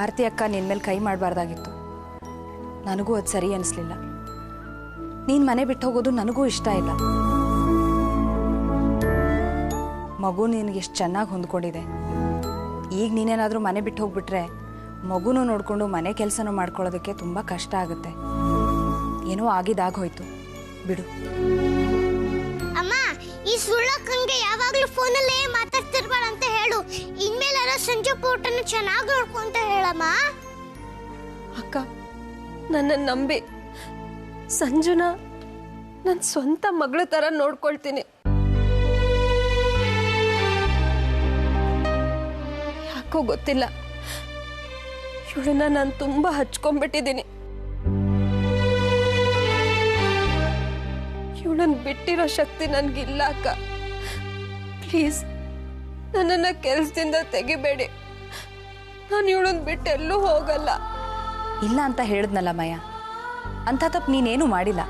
ಭಾರತಿ ಅಕ್ಕ ನಿನ್ನ ಮೇಲೆ ಕೈ ಮಾಡಬಾರ್ದಾಗಿತ್ತು. ನನಗೂ ಅದು ಸರಿ ಅನಿಸ್ಲಿಲ್ಲ. ನೀನು ಮನೆ ಬಿಟ್ಟು ಹೋಗೋದು ನನಗೂ ಇಷ್ಟ ಇಲ್ಲ. ಮಗು ನಿನಗೆ ಎಷ್ಟು ಚೆನ್ನಾಗಿ ಹೊಂದ್ಕೊಂಡಿದೆ. ಈಗ ನೀನೇನಾದರೂ ಮನೆ ಬಿಟ್ಟು ಹೋಗ್ಬಿಟ್ರೆ ಮಗುನೂ ನೋಡಿಕೊಂಡು ಮನೆ ಕೆಲಸನೂ ಮಾಡ್ಕೊಳ್ಳೋದಕ್ಕೆ ತುಂಬ ಕಷ್ಟ ಆಗುತ್ತೆ. ಏನೋ ಆಗಿದಾಗೋಯ್ತು, ಬಿಡು. ಅಮ್ಮ, ಈ ಸುಳ್ಳಕ್ಕಂಗೆ ಯಾವಾಗಲೂ ಫೋನಲ್ಲೇ ಮಾತಾಡ್ತಿರ್ಬೇಡ ಅಂತ ಹೇಳು. ಇನ್ಮೇಲಾರ ಸಂಜೆ ಊಟನ ಚೆನ್ನಾಗಿ ನೋಡ್ಕೊಂತ ಹೇಳಮ್ಮ. ಅಕ್ಕ, ನನ್ನನ್ನು ನಂಬಿ ಸಂಜುನ ನನ್ನ ಸ್ವಂತ ಮಗಳ ಥರ ನೋಡ್ಕೊಳ್ತೀನಿ. ಯಾಕೋ ಗೊತ್ತಿಲ್ಲ, ಇವಳನ್ನ ನಾನು ತುಂಬ ಹಚ್ಕೊಂಡ್ಬಿಟ್ಟಿದ್ದೀನಿ. ಇವಳನ್ನ ಬಿಟ್ಟಿರೋ ಶಕ್ತಿ ನನಗಿಲ್ಲ ಅಕ್ಕ. ಪ್ಲೀಸ್ ನನ್ನನ್ನು ಕೆಲಸದಿಂದ ತೆಗಿಬೇಡಿ. ನಾನು ಇವಳನ್ನ ಬಿಟ್ಟು ಎಲ್ಲೂ ಹೋಗಲ್ಲ. ಇಲ್ಲ ಅಂತ ಹೇಳಿದ್ನಲ್ಲ ಮಯ, ಅಂಥ ತಪ್ಪು ನೀನೇನು ಮಾಡಿಲ್ಲ.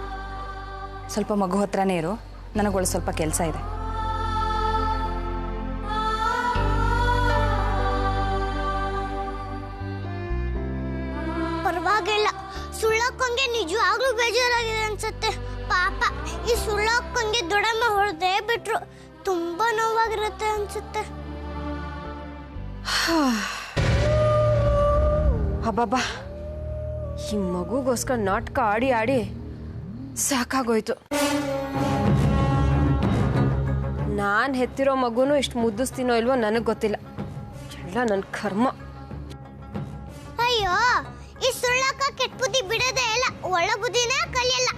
ಸ್ವಲ್ಪ ಮಗು ಹತ್ರನೇ ಇರು, ನನಗೊಳ್ಳೆ ಸ್ವಲ್ಪ ಕೆಲಸ ಇದೆ. ಪರವಾಗಿಲ್ಲ, ಸುಳ್ಳಕ್ಕಂಗೆ ನಿಜವಾಗ್ಲೂ ಬೇಜಾರಾಗಿದೆ ಅನ್ಸುತ್ತೆ. ಪಾಪ, ಈ ಸುಳ್ಳಕ್ಕಂಗೆ ದೊಡ್ಡಮ್ಮ ಹೊಡೆದೇ ಬಿಟ್ರು. ತುಂಬಾ ನೋವಾಗಿರುತ್ತೆ ಅನ್ಸುತ್ತೆ. ಅಬ್ಬಬ್ಬಾ, ಈ ಮಗುಗೋಸ್ಕರ ನಾಟಕ ಆಡಿ ಆಡಿ ಸಾಕಾಗೋಯ್ತು. ನಾನು ಹೆತ್ತಿರೋ ಮಗುನು ಇಷ್ಟು ಮುದ್ದಿಸ್ತೀನೋ ಇಲ್ವೋ ನನಗೆ ಗೊತ್ತಿಲ್ಲ. ಎಲ್ಲ ನನ್ನ ಕರ್ಮ. ಅಯ್ಯೋ, ಈ ಸುಳ್ಳಕ್ಕ ಕೆಟ್ಟ ಬುದ್ಧಿ ಬಿಡೋದೇ ಇಲ್ಲ, ಒಳ್ಳೆ ಬುದ್ಧಿನೇ ಕಲಿಯಲ್ಲ.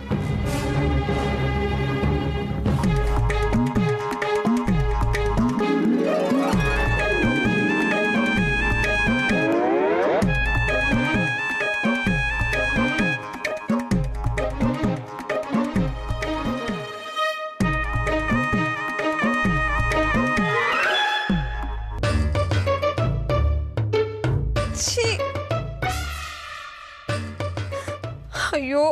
ಅಯ್ಯೋ,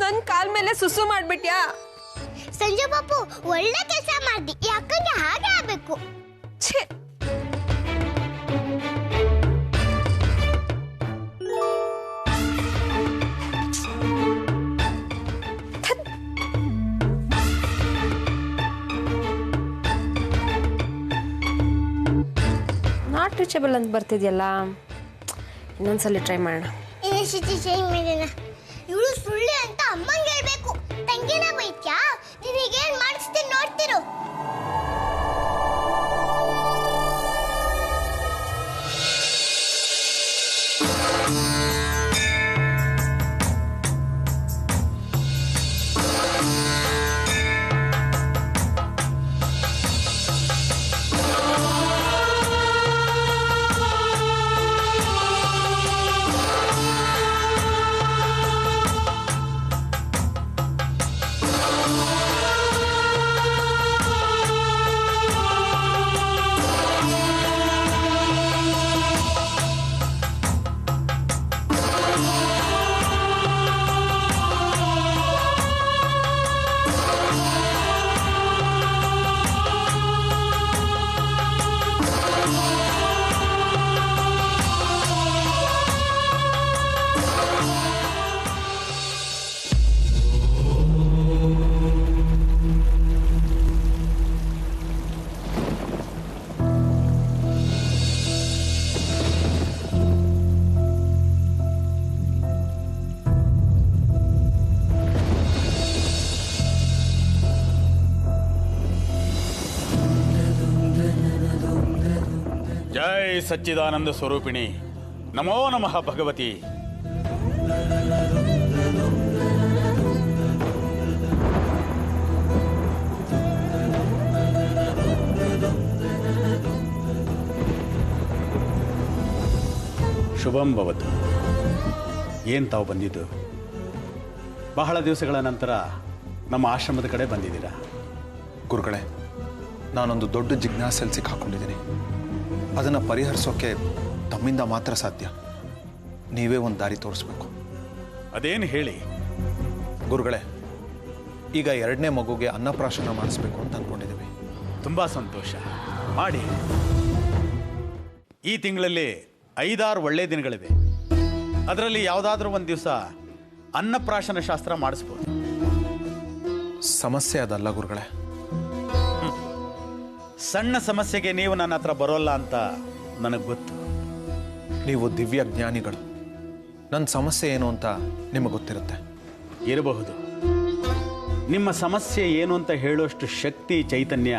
ನನ್ನ ಕಾಲ್ ಮೇಲೆ ಸುಸು ಮಾಡ್ಬಿಟ್ಯಾ? ಸಂಜೆ ಪಾಪು, ಒಳ್ಳೆ ಕೆಲಸ ಮಾಡ್ದಿ. ಯಾಕಂದ್ರೆ ಹಾಗೆ ಆಗ್ಬೇಕು. ಛೇ, ನಾಟ್ ರೀಚಬಲ್ ಅಂತ ಬರ್ತಿದ್ಯಲ್ಲ, ಇನ್ನೊಂದ್ಸಲಿ ಟ್ರೈ ಮಾಡೋಣ. ಇವಳು ಸುಳ್ಳಿ ಅಂತ ಅಮ್ಮಂಗೆ ಹೇಳ್ಬೇಕು. ತಂಗಿನ ಬೈತ್ಯಾ? ನೀವೀಗೇನ್ ಮಾಡಿಸ್ತೀನಿ ನೋಡ್ತಿರು. जय सच्चिदानंद स्वरूपिणी नमो नमः भगवती। ಶುಭಂ ಭವತು। ಏನು ತಾವು ಬಂದಿದ್ದು? ಬಹಳ ದಿವಸಗಳ ನಂತರ ನಮ್ಮ ಆಶ್ರಮದ ಕಡೆ ಬಂದಿದ್ದೀರಾ? ಗುರುಗಳೇ, ನಾನೊಂದು ದೊಡ್ಡ ಜಿಜ್ಞಾಸೆಯಲ್ಲಿ ಸಿಕ್ಕಾಕೊಂಡಿದ್ದೀನಿ. ಅದನ್ನು ಪರಿಹರಿಸೋಕ್ಕೆ ತಮ್ಮಿಂದ ಮಾತ್ರ ಸಾಧ್ಯ. ನೀವೇ ಒಂದು ದಾರಿ ತೋರಿಸ್ಬೇಕು. ಅದೇನು ಹೇಳಿ? ಗುರುಗಳೇ, ಈಗ 2ನೇ ಮಗುಗೆ ಅನ್ನಪ್ರಾಶನ ಮಾಡಿಸ್ಬೇಕು ಅಂತ ಅಂದ್ಕೊಂಡಿದ್ದೀವಿ. ತುಂಬ ಸಂತೋಷ, ಮಾಡಿ. ಈ ತಿಂಗಳಲ್ಲಿ 5-6 ಒಳ್ಳೆ ದಿನಗಳಿವೆ. ಅದರಲ್ಲಿ ಯಾವುದಾದ್ರೂ ಒಂದು ದಿವಸ ಅನ್ನಪ್ರಾಶನ ಶಾಸ್ತ್ರ ಮಾಡಿಸ್ಬೋದು. ಸಮಸ್ಯೆ ಅದಲ್ಲ ಗುರುಗಳೇ. ಸಣ್ಣ ಸಮಸ್ಯೆಗೆ ನೀವು ನನ್ನ ಹತ್ರ ಬರೋಲ್ಲ ಅಂತ ನನಗೆ ಗೊತ್ತು. ನೀವು ದಿವ್ಯ ಜ್ಞಾನಿಗಳು. ನನ್ನ ಸಮಸ್ಯೆ ಏನು ಅಂತ ನಿಮಗೆ ಗೊತ್ತಿರುತ್ತೆ. ಇರಬಹುದು. ನಿಮ್ಮ ಸಮಸ್ಯೆ ಏನು ಅಂತ ಹೇಳುವಷ್ಟು ಶಕ್ತಿ, ಚೈತನ್ಯ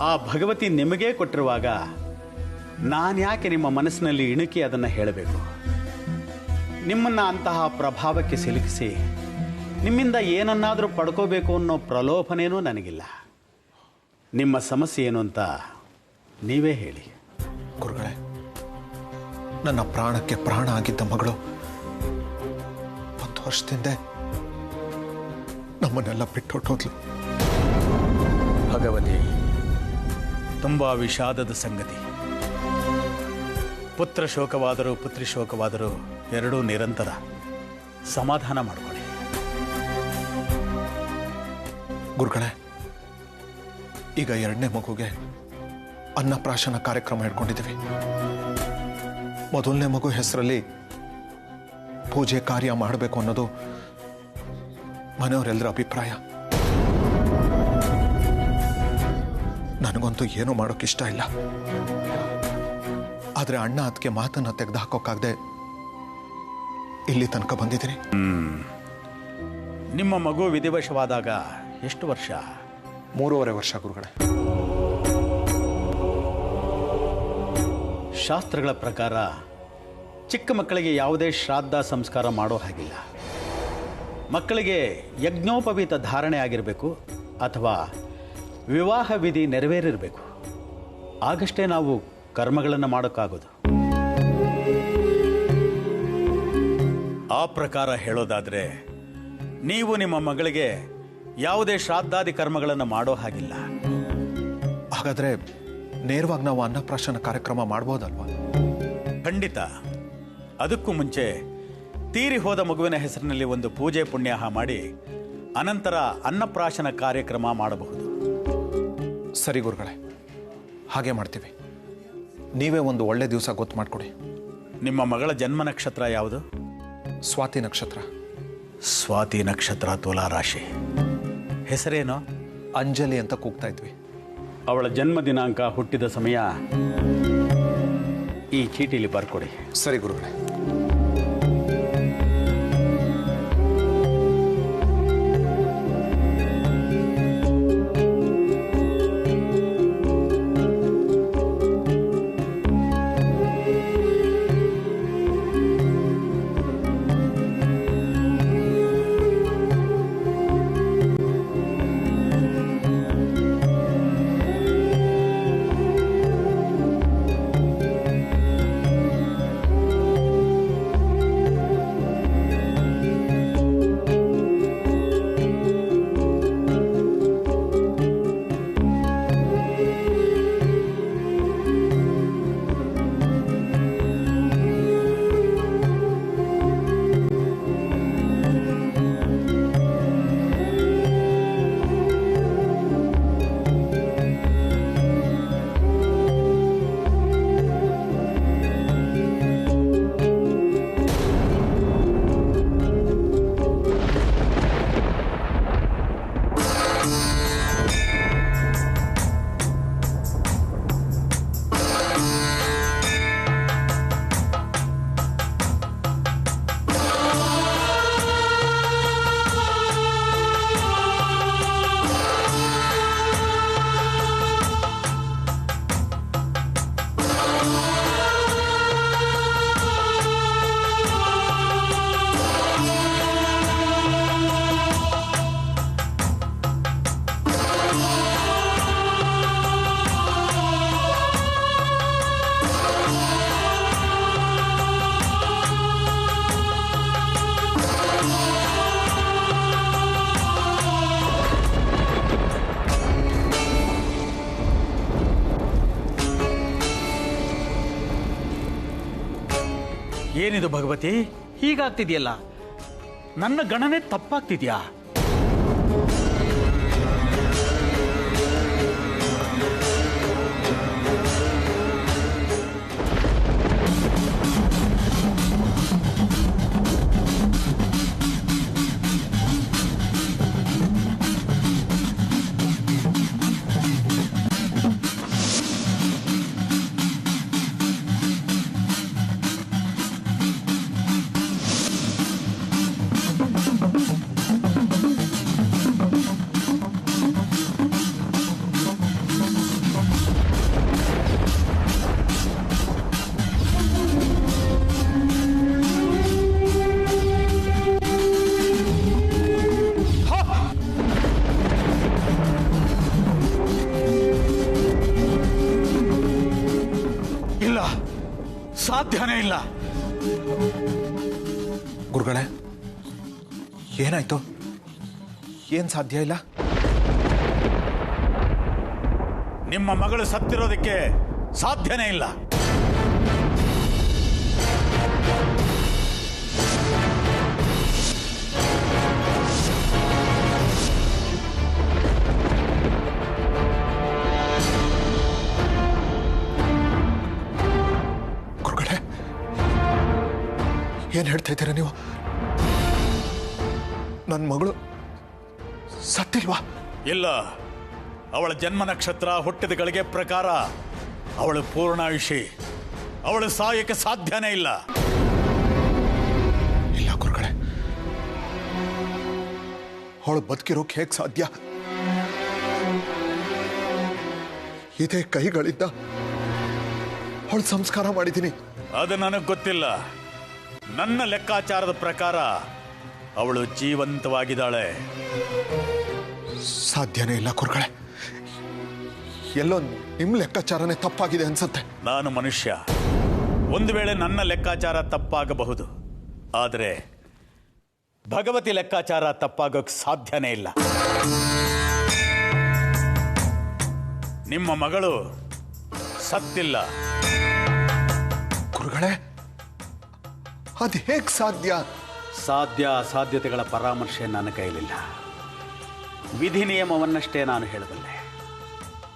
ಆ ಭಗವತಿ ನಿಮಗೇ ಕೊಟ್ಟಿರುವಾಗ ನಾನು ಯಾಕೆ ನಿಮ್ಮ ಮನಸ್ಸಿನಲ್ಲಿ ಇಣುಕಿ ಅದನ್ನು ಹೇಳಬೇಕು? ನಿಮ್ಮನ್ನು ಅಂತಹ ಪ್ರಭಾವಕ್ಕೆ ಸಿಲುಕಿಸಿ ನಿಮ್ಮಿಂದ ಏನನ್ನಾದರೂ ಪಡ್ಕೋಬೇಕು ಅನ್ನೋ ಪ್ರಲೋಭನೇನೂ ನನಗಿಲ್ಲ. ನಿಮ್ಮ ಸಮಸ್ಯೆ ಏನು ಅಂತ ನೀವೇ ಹೇಳಿ. ಗುರುಗಳೇ, ನನ್ನ ಪ್ರಾಣಕ್ಕೆ ಪ್ರಾಣ ಆಗಿದ್ದ ಮಗಳು 1 ವರ್ಷದಿಂದ ನಮ್ಮನ್ನೆಲ್ಲ ಬಿಟ್ಟೊಟ್ಟೋದ್ಲು. ಭಗವತಿ, ತುಂಬ ವಿಷಾದದ ಸಂಗತಿ. ಪುತ್ರ ಶೋಕವಾದರೂ ಪುತ್ರಿ ಶೋಕವಾದರೂ ಎರಡೂ ನಿರಂತರ. ಸಮಾಧಾನ ಮಾಡಿಕೊಳ್ಳಿ. ಗುರುಗಳೇ, ಈಗ 2ನೇ ಮಗುಗೆ ಅನ್ನಪ್ರಾಶನ ಕಾರ್ಯಕ್ರಮ ಇಟ್ಕೊಂಡಿದ್ದೀವಿ. ಮೊದಲನೇ ಮಗು ಹೆಸರಲ್ಲಿ ಪೂಜೆ ಕಾರ್ಯ ಮಾಡಬೇಕು ಅನ್ನೋದು ಮನೆಯವರೆಲ್ಲರ ಅಭಿಪ್ರಾಯ. ನನಗಂತೂ ಏನೂ ಮಾಡೋಕ್ಕಿಷ್ಟ ಇಲ್ಲ. ಆದರೆ ಅಣ್ಣ ಅದಕ್ಕೆ ಮಾತನ್ನು ತೆಗೆದು ಹಾಕೋಕ್ಕಾಗದೆ ಇಲ್ಲಿ ತನಕ ಬಂದಿದ್ದೀನಿ. ನಿಮ್ಮ ಮಗು ವಿಧಿವಶವಾದಾಗ ಎಷ್ಟು ವರ್ಷ? 3.5 ವರ್ಷ ಗುರುಗಳೇ. ಶಾಸ್ತ್ರಗಳ ಪ್ರಕಾರ ಚಿಕ್ಕ ಮಕ್ಕಳಿಗೆ ಯಾವುದೇ ಶ್ರಾದ್ದ ಸಂಸ್ಕಾರ ಮಾಡೋ ಹಾಗಿಲ್ಲ. ಮಕ್ಕಳಿಗೆ ಯಜ್ಞೋಪವೀತ ಧಾರಣೆ ಆಗಿರಬೇಕು ಅಥವಾ ವಿವಾಹ ವಿಧಿ ನೆರವೇರಿರಬೇಕು. ಆಗಷ್ಟೇ ನಾವು ಕರ್ಮಗಳನ್ನು ಮಾಡೋಕ್ಕಾಗೋದು. ಆ ಪ್ರಕಾರ ಹೇಳೋದಾದರೆ ನೀವು ನಿಮ್ಮ ಮಗಳಿಗೆ ಯಾವುದೇ ಶ್ರಾದ್ದಾದಿ ಕರ್ಮಗಳನ್ನು ಮಾಡೋ ಹಾಗಿಲ್ಲ. ಹಾಗಾದರೆ ನೇರವಾಗಿ ನಾವು ಅನ್ನಪ್ರಾಶನ ಕಾರ್ಯಕ್ರಮ ಮಾಡ್ಬೋದಲ್ವಾ? ಖಂಡಿತ. ಅದಕ್ಕೂ ಮುಂಚೆ ತೀರಿ ಹೋದ ಮಗುವಿನ ಹೆಸರಿನಲ್ಲಿ ಒಂದು ಪೂಜೆ ಪುಣ್ಯಾಹ ಮಾಡಿ ಅನಂತರ ಅನ್ನಪ್ರಾಶನ ಕಾರ್ಯಕ್ರಮ ಮಾಡಬಹುದು. ಸರಿ ಗುರುಗಳೇ, ಹಾಗೆ ಮಾಡ್ತೀವಿ. ನೀವೇ ಒಂದು ಒಳ್ಳೆ ದಿವಸ ಗೊತ್ತು ಮಾಡಿಕೊಡಿ. ನಿಮ್ಮ ಮಗಳ ಜನ್ಮ ನಕ್ಷತ್ರ ಯಾವುದು? ಸ್ವಾತಿ ನಕ್ಷತ್ರ. ಸ್ವಾತಿ ನಕ್ಷತ್ರ, ತುಲಾ ರಾಶಿ. ಹೆಸರೇನು? ಅಂಜಲಿ ಅಂತ ಕೂಗ್ತಾ ಇದ್ವಿ. ಅವಳ ಜನ್ಮ ದಿನಾಂಕ, ಹುಟ್ಟಿದ ಸಮಯ ಈ ಚೀಟಿಲಿ ಬರ್ಕೊಡಿ. ಸರಿ ಗುರುಗಳೇ. ಏನಿದು ಭಗವತಿ, ಹೀಗಾಗ್ತಿದೆಯಲ್ಲ? ನನ್ನ ಗಣನೆ ತಪ್ಪಾಗ್ತಿದ್ಯಾ? ಸಾಧ್ಯನೇ ಇಲ್ಲ. ಗುರುಗಳೇ, ಏನಾಯ್ತು? ಏನ್ ಸಾಧ್ಯ ಇಲ್ಲ? ನಿಮ್ಮ ಮಗಳು ಸತ್ತಿರೋದಕ್ಕೆ ಸಾಧ್ಯನೇ ಇಲ್ಲ. ಗುರುಗಳೇ, ಏನ್ ಹೇಳ್ತಾ ಇದ್ದೀರಾ ನೀವು? ನನ್ನ ಮಗಳು ಸತ್ತಿಲ್ವಾ? ಇಲ್ಲ. ಅವಳ ಜನ್ಮ ನಕ್ಷತ್ರ ಹುಟ್ಟಿದ ಗಳಿಗೆ ಪ್ರಕಾರ ಅವಳು ಪೂರ್ಣಾಯುಷಿ. ಅವಳು ಸಾಯಕ್ಕೆ ಸಾಧ್ಯನೇ ಇಲ್ಲ. ಇಲ್ಲ ಗುರುಗಳೇ, ಅವಳು ಬದುಕಿರೋಕೆ ಹೇಗೆ ಸಾಧ್ಯ? ಇದೇ ಕೈಗಳಿಂದ ಅವಳು ಸಂಸ್ಕಾರ ಮಾಡಿದ್ದೀನಿ. ಅದು ನನಗೆ ಗೊತ್ತಿಲ್ಲ. ನನ್ನ ಲೆಕ್ಕಾಚಾರದ ಪ್ರಕಾರ ಅವಳು ಜೀವಂತವಾಗಿದ್ದಾಳೆ. ಸಾಧ್ಯನೇ ಇಲ್ಲ ಗುರುಗಳೇ. ಎಲ್ಲೋ ನಿಮ್ಮ ಲೆಕ್ಕಾಚಾರನೇ ತಪ್ಪಾಗಿದೆ ಅನ್ಸುತ್ತೆ. ನಾನು ಮನುಷ್ಯ. ಒಂದು ವೇಳೆ ನನ್ನ ಲೆಕ್ಕಾಚಾರ ತಪ್ಪಾಗಬಹುದು, ಆದರೆ ಭಗವತಿ ಲೆಕ್ಕಾಚಾರ ತಪ್ಪಾಗೋಕ್ ಸಾಧ್ಯನೇ ಇಲ್ಲ. ನಿಮ್ಮ ಮಗಳು ಸತ್ತಿಲ್ಲ. ಗುರುಗಳೇ, ಅದು ಹೇಗೆ ಸಾಧ್ಯ? ಸಾಧ್ಯ ಅಸಾಧ್ಯತೆಗಳ ಪರಾಮರ್ಶೆ ನನ್ನ ಕೈಲಿಲ್ಲ. ವಿಧಿ ನಿಯಮವನ್ನಷ್ಟೇ ನಾನು ಹೇಳಬಲ್ಲೆ.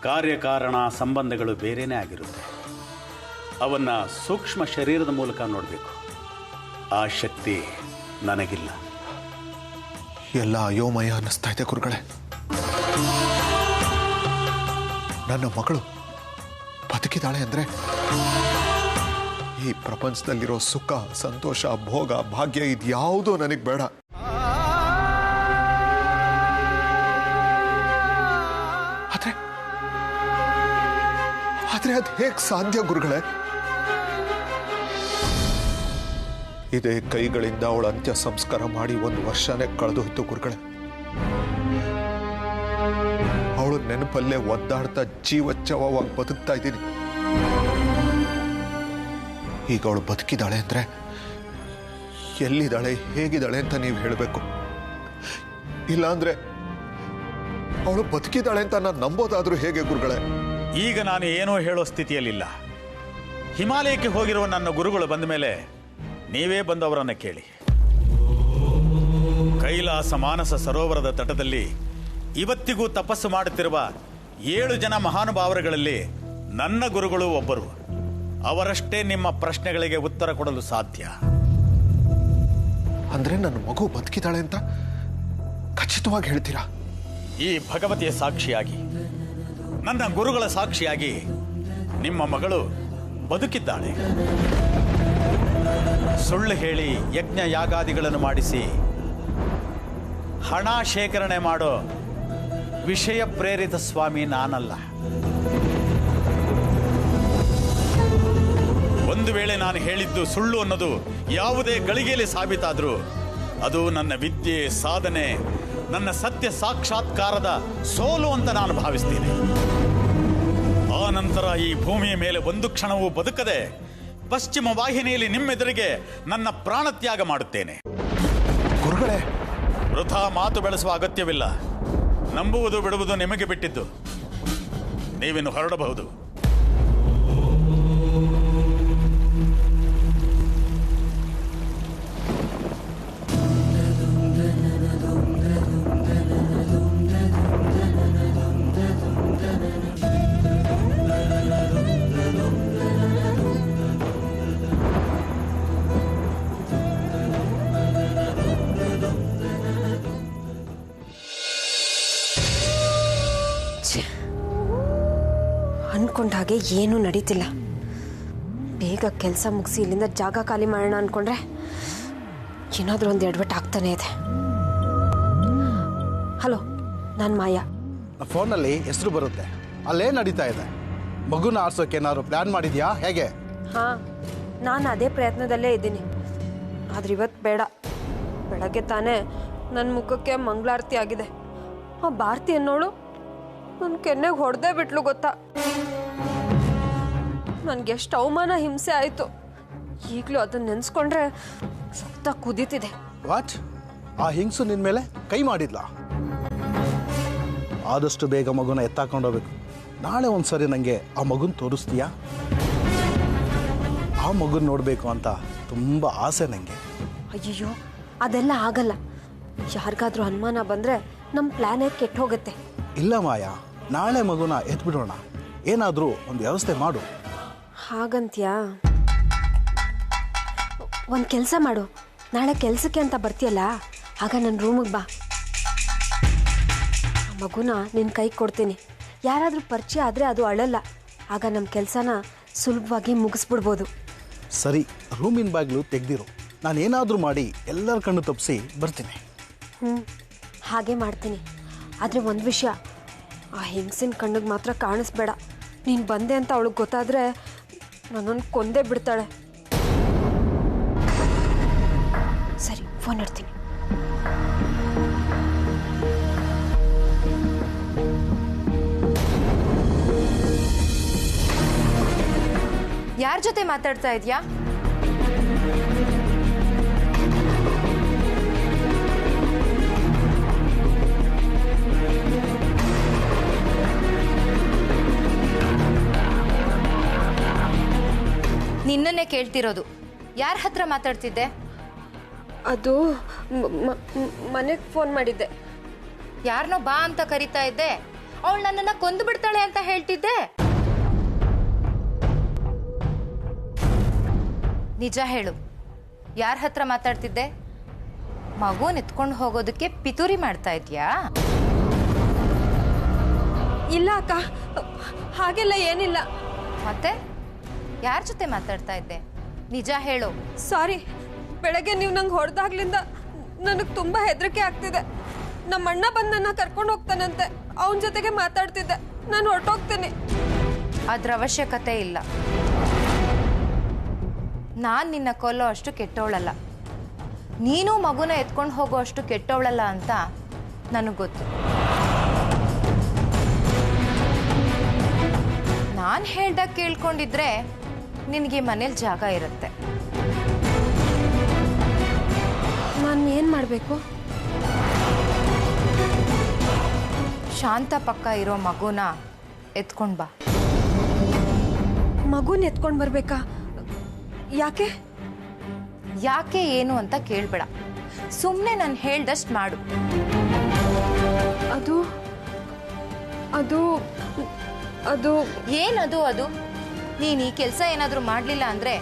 ಕಾರ್ಯಕಾರಣ ಸಂಬಂಧಗಳು ಬೇರೆಯೇ ಆಗಿರುತ್ತೆ. ಅವನ್ನ ಸೂಕ್ಷ್ಮ ಶರೀರದ ಮೂಲಕ ನೋಡಬೇಕು. ಆ ಶಕ್ತಿ ನನಗಿಲ್ಲ. ಎಲ್ಲ ಅಯೋಮಯ ಅನ್ನಿಸ್ತಾ ಇದೆ ಗುರುಗಳೇ. ನನ್ನ ಮಗಳು ಬದುಕಿದಾಳೆ ಅಂದ್ರೆ ಈ ಪ್ರಪಂಚದಲ್ಲಿರೋ ಸುಖ, ಸಂತೋಷ, ಭೋಗ, ಭಾಗ್ಯ ಇದ್ಯಾವುದೂ ನನಗೆ ಬೇಡ. ಆದ್ರೆ ಅದು ಹೇಗೆ ಸಾಧ್ಯ ಗುರುಗಳೇ? ಇದೇ ಕೈಗಳಿಂದ ಅವಳ ಅಂತ್ಯ ಸಂಸ್ಕಾರ ಮಾಡಿ 1 ವರ್ಷನೇ ಕಳೆದು ಹೋಯ್ತು ಗುರುಗಳೇ. ಅವಳು ನೆನಪಲ್ಲೇ ಒದ್ದಾಡ್ತಾ ಜೀವಚ್ಛವವಾಗಿ ಬದುಕ್ತಾ ಇದ್ದೀನಿ. ಈಗ ಅವಳು ಬದುಕಿದಾಳೆ ಅಂದ್ರೆ ಎಲ್ಲಿದ್ದಾಳೆ, ಹೇಗಿದ್ದಾಳೆ ಅಂತ ನೀವು ಹೇಳಬೇಕು. ಇಲ್ಲಾಂದ್ರೆ ಅವಳು ಬದುಕಿದಾಳೆ ಅಂತ ನಾನು ನಂಬೋದಾದ್ರೂ ಹೇಗೆ ಗುರುಗಳೇ? ಈಗ ನಾನು ಏನೋ ಹೇಳೋ ಸ್ಥಿತಿಯಲ್ಲಿಲ್ಲ. ಹಿಮಾಲಯಕ್ಕೆ ಹೋಗಿರುವ ನನ್ನ ಗುರುಗಳು ಬಂದ ಮೇಲೆ ನೀವೇ ಬಂದವರನ್ನ ಕೇಳಿ. ಕೈಲಾಸ ಮಾನಸ ಸರೋವರದ ತಟದಲ್ಲಿ ಇವತ್ತಿಗೂ ತಪಸ್ಸು ಮಾಡುತ್ತಿರುವ 7 ಜನ ಮಹಾನುಭಾವರುಗಳಲ್ಲಿ ನನ್ನ ಗುರುಗಳು ಒಬ್ಬರು. ಅವರಷ್ಟೇ ನಿಮ್ಮ ಪ್ರಶ್ನೆಗಳಿಗೆ ಉತ್ತರ ಕೊಡಲು ಸಾಧ್ಯ. ಅಂದ್ರೆ ನನ್ನ ಮಗು ಬದುಕಿದಾಳೆ ಅಂತ ಖಚಿತವಾಗಿ ಹೇಳ್ತೀರಾ? ಈ ಭಗವತಿಯ ಸಾಕ್ಷಿಯಾಗಿ, ನನ್ನ ಗುರುಗಳ ಸಾಕ್ಷಿಯಾಗಿ ನಿಮ್ಮ ಮಗಳು ಬದುಕಿದ್ದಾಳೆ. ಸುಳ್ಳು ಹೇಳಿ ಯಜ್ಞ ಯಾಗಾದಿಗಳನ್ನು ಮಾಡಿಸಿ ಹಣ ಶೇಖರಣೆ ಮಾಡೋ ವಿಷಯ ಪ್ರೇರಿತ ಸ್ವಾಮಿ ನಾನಲ್ಲ. ಒಂದು ವೇಳೆ ನಾನು ಹೇಳಿದ್ದು ಸುಳ್ಳು ಅನ್ನೋದು ಯಾವುದೇ ಗಳಿಗೆಯಲ್ಲಿ ಸಾಬೀತಾದರೂ ಅದು ನನ್ನ ವಿದ್ಯೆ, ಸಾಧನೆ, ನನ್ನ ಸತ್ಯ ಸಾಕ್ಷಾತ್ಕಾರದ ಸೋಲು ಅಂತ ನಾನು ಭಾವಿಸ್ತೀನಿ. ಆ ನಂತರ ಈ ಭೂಮಿಯ ಮೇಲೆ ಒಂದು ಕ್ಷಣವೂ ಬದುಕದೆ ಪಶ್ಚಿಮ ವಾಹಿನಿಯಲ್ಲಿ ನಿಮ್ಮೆದುರಿಗೆ ನನ್ನ ಪ್ರಾಣತ್ಯಾಗ ಮಾಡುತ್ತೇನೆ. ಗುರುಗಳೇ, ವೃಥಾ ಮಾತು ಬೆಳೆಸುವ ಅಗತ್ಯವಿಲ್ಲ. ನಂಬುವುದು ಬಿಡುವುದು ನಿಮಗೆ ಬಿಟ್ಟಿದ್ದು. ನೀವಿನ್ನು ಹೊರಡಬಹುದು. ಅನ್ಕೊಂಡ ಹಾಗೆ ಏನೂ ನಡೀತಿಲ್ಲ. ಬೇಗ ಕೆಲಸ ಮುಗಿಸಿ ಇಲ್ಲಿಂದ ಜಾಗ ಖಾಲಿ ಮಾಡೋಣ ಅನ್ಕೊಂಡ್ರೆ ಏನಾದರೂ ಒಂದು ಎಡವಟ್ಟು ಆಗ್ತಾನೆ ಇದೆ. ಹಲೋ, ನಾನು ಮಾಯಾ. ಫೋನಲ್ಲಿ ಹೆಸರು ಬರುತ್ತೆ. ಅಲ್ಲೇ ನಡೀತಾ ಇದೆ. ಮಗುನ ಆರ್ಸೋಕೆ ಏನಾದ್ರು ಪ್ಲಾನ್ ಮಾಡಿದ್ಯಾ ಹೇಗೆ? ಹಾಂ, ನಾನು ಅದೇ ಪ್ರಯತ್ನದಲ್ಲೇ ಇದ್ದೀನಿ. ಆದ್ರೆ ಇವತ್ತು ಬೇಡ. ಬೆಳಗ್ಗೆ ತಾನೇ ನನ್ನ ಮುಖಕ್ಕೆ ಮಂಗಳಾರತಿ ಆಗಿದೆ. ಆ ಭಾರತಿ ಅನ್ನೋಳು ನನ್ನ ಕೆನ್ನೆಗೆ ಹೊಡೆದೇ ಬಿಟ್ಲು ಗೊತ್ತಾ. ನನಗೆಷ್ಟು ಅವಮಾನ, ಹಿಂಸೆ ಆಯಿತು. ಈಗಲೂ ಅದನ್ನ ನೆನೆಸ್ಕೊಂಡ್ರೆ ರಕ್ತ ಕುದೀತಿದೆ. ವಾಟ್? ಆ ಹಿಂಗ್ಸು ನಿನ್ನ ಮೇಲೆ ಕೈ ಮಾಡಿದ್ಲ? ಆದಷ್ಟು ಬೇಗ ಮಗುನ ಎತ್ತಾಕೊಂಡೋಗ್ಬೇಕು. ನಾಳೆ ಒಂದ್ಸರಿ ನನಗೆ ಆ ಮಗುನ ತೋರಿಸ್ತೀಯಾ? ಆ ಮಗುನ ನೋಡಬೇಕು ಅಂತ ತುಂಬ ಆಸೆ ನನಗೆ. ಅಯ್ಯಯ್ಯೋ, ಅದೆಲ್ಲ ಆಗಲ್ಲ. ಯಾರಿಗಾದ್ರೂ ಅನುಮಾನ ಬಂದರೆ ನಮ್ಮ ಪ್ಲ್ಯಾನೇ ಕೆಟ್ಟು ಹೋಗುತ್ತೆ. ಇಲ್ಲ ಮಾಯಾ, ನಾಳೆ ಮಗುನ ಎತ್ಬಿಡೋಣ. ಏನಾದರೂ ಒಂದು ವ್ಯವಸ್ಥೆ ಮಾಡು. ಹಾಗಂತ್ಯಾ? ಒಂದು ಕೆಲಸ ಮಾಡು, ನಾಳೆ ಕೆಲಸಕ್ಕೆ ಅಂತ ಬರ್ತೀಯಲ್ಲ, ಆಗ ನನ್ನ ರೂಮಿಗೆ ಬಾ. ಆ ಮಗುನ ನಿನ್ನ ಕೈಗೆ ಕೊಡ್ತೀನಿ. ಯಾರಾದರೂ ಪರಿಚಯ ಆದರೆ ಅದು ಅಳಲ್ಲ. ಆಗ ನಮ್ಮ ಕೆಲಸನ ಸುಲಭವಾಗಿ ಮುಗಿಸ್ಬಿಡ್ಬೋದು. ಸರಿ, ರೂಮಿನ ಬಾಗಿಲು ತೆಗ್ದಿರು. ನಾನೇನಾದರೂ ಮಾಡಿ ಎಲ್ಲರ ಕಣ್ಣು ತಪ್ಪಿಸಿ ಬರ್ತೀನಿ. ಹಾಗೆ ಮಾಡ್ತೀನಿ. ಆದರೆ ಒಂದು ವಿಷಯ, ಆ ಹೆಂಗಸಿನ ಕಣ್ಣಿಗೆ ಮಾತ್ರ ಕಾಣಿಸ್ಬೇಡ. ನೀನು ಬಂದೆ ಅಂತ ಅವಳಿಗೆ ಗೊತ್ತಾದರೆ ನನ್ನನ್ನು ಕೊಂದೇ ಬಿಡ್ತಾಳೆ. ಸರಿ, ಫೋನ್ ಇಡ್ತೀನಿ. ಯಾರ ಜೊತೆ ಮಾತಾಡ್ತಾ ಇದೆಯಾ? ನಿನ್ನನ್ನೇ ಕೇಳ್ತಿರೋದು. ಯಾರ ಹತ್ರ ಮಾತಾಡ್ತಿದ್ದೆ? ಅದು ಮನೆಗೆ ಫೋನ್ ಮಾಡಿದ್ದೆ. ಯಾರನ್ನೋ ಬಾ ಅಂತ ಕರಿತಾ ಇದ್ದೆ. ಅವಳು ನನ್ನನ್ನ ಕೊಂದು ಬಿಡ್ತಾಳೆ ಅಂತ ಹೇಳ್ತಿದ್ದೆ. ನಿಜ ಹೇಳು, ಯಾರ ಹತ್ರ ಮಾತಾಡ್ತಿದ್ದೆ? ಮಗುನ ಎತ್ಕೊಂಡು ಹೋಗೋದಕ್ಕೆ ಪಿತೂರಿ ಮಾಡ್ತಾ ಇದ್ಯಾ? ಇಲ್ಲ ಅಕ್ಕ, ಹಾಗೆಲ್ಲ ಏನಿಲ್ಲ. ಮತ್ತೆ ಯಾರ ಜೊತೆ ಮಾತಾಡ್ತಾ ಇದ್ದೆ? ನಿಜ ಹೇಳು. ಸಾರಿ, ಬೆಳಗ್ಗೆ ನೀವು ನಂಗೆ ಹೊಡೆದಾಗ್ಲಿಂದ ನನಗೆ ತುಂಬ ಹೆದರಿಕೆ ಆಗ್ತಿದೆ. ನಮ್ಮ ಅಣ್ಣ ಬಂದು ನನ್ನ ಕರ್ಕೊಂಡು ಹೋಗ್ತಾನಂತೆ. ಅವನ ಜೊತೆಗೆ ಮಾತಾಡ್ತಿದ್ದೆ. ನಾನು ಹೊರಟೋಗ್ತೀನಿ. ಅದ್ರ ಅವಶ್ಯಕತೆ ಇಲ್ಲ. ನಾನು ನಿನ್ನ ಕೊಲ್ಲೋ ಅಷ್ಟು ಕೆಟ್ಟವಳಲ್ಲ. ನೀನು ಮಗುನ ಎತ್ಕೊಂಡು ಹೋಗೋ ಅಷ್ಟು ಕೆಟ್ಟವಳಲ್ಲ ಅಂತ ನನಗೆ ಗೊತ್ತು. ನಾನು ಹೇಳ್ದಾಗ ಕೇಳ್ಕೊಂಡಿದ್ರೆ ನಿನಗೆ ಮನೇಲಿ ಜಾಗ ಇರುತ್ತೆ. ನಾನು ಏನು ಮಾಡಬೇಕು? ಶಾಂತ ಪಕ್ಕ ಇರೋ ಮಗುನ ಎತ್ಕೊಂಡು ಬಾ. ಮಗುನ ಎತ್ಕೊಂಡು ಬರ್ಬೇಕಾ? ಯಾಕೆ? ಯಾಕೆ ಏನು ಅಂತ ಕೇಳಬೇಡ. ಸುಮ್ಮನೆ ನಾನು ಹೇಳ್ದಷ್ಟು ಮಾಡು. ಅದು ಅದು ಅದು ಏನದು? ಅದು ನೀನು ಈ ಕೆಲಸ ಏನಾದರೂ ಮಾಡಲಿಲ್ಲ ಅಂದರೆ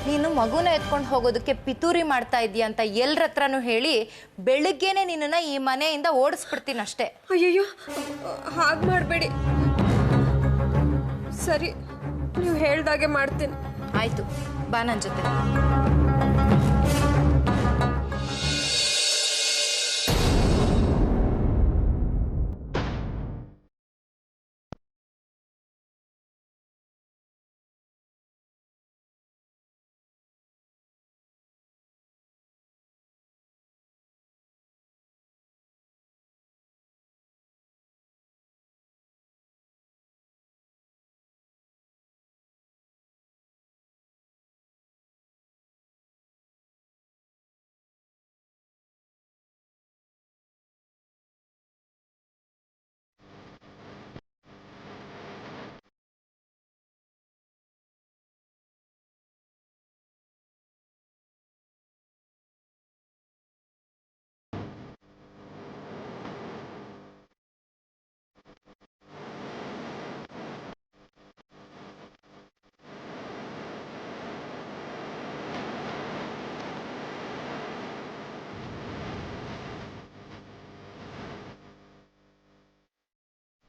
ನೀನು ಮಗುನ ಎತ್ಕೊಂಡು ಹೋಗೋದಕ್ಕೆ ಪಿತೂರಿ ಮಾಡ್ತಾ ಇದೀಯ ಅಂತ ಎಲ್ಲರ ಹತ್ರನೂ ಹೇಳಿ ಬೆಳಿಗ್ಗೆನೆ ನಿನ್ನನ್ನು ಈ ಮನೆಯಿಂದ ಓಡಿಸ್ಬಿಡ್ತೀನಿ ಅಷ್ಟೇ. ಅಯ್ಯಯ್ಯೋ, ಹಾಗೆ ಮಾಡಬೇಡಿ. ಸರಿ, ನೀವು ಹೇಳ್ದಾಗೆ ಮಾಡ್ತೀನಿ. ಆಯಿತು, ಬಾ ನನ್ನ ಜೊತೆ.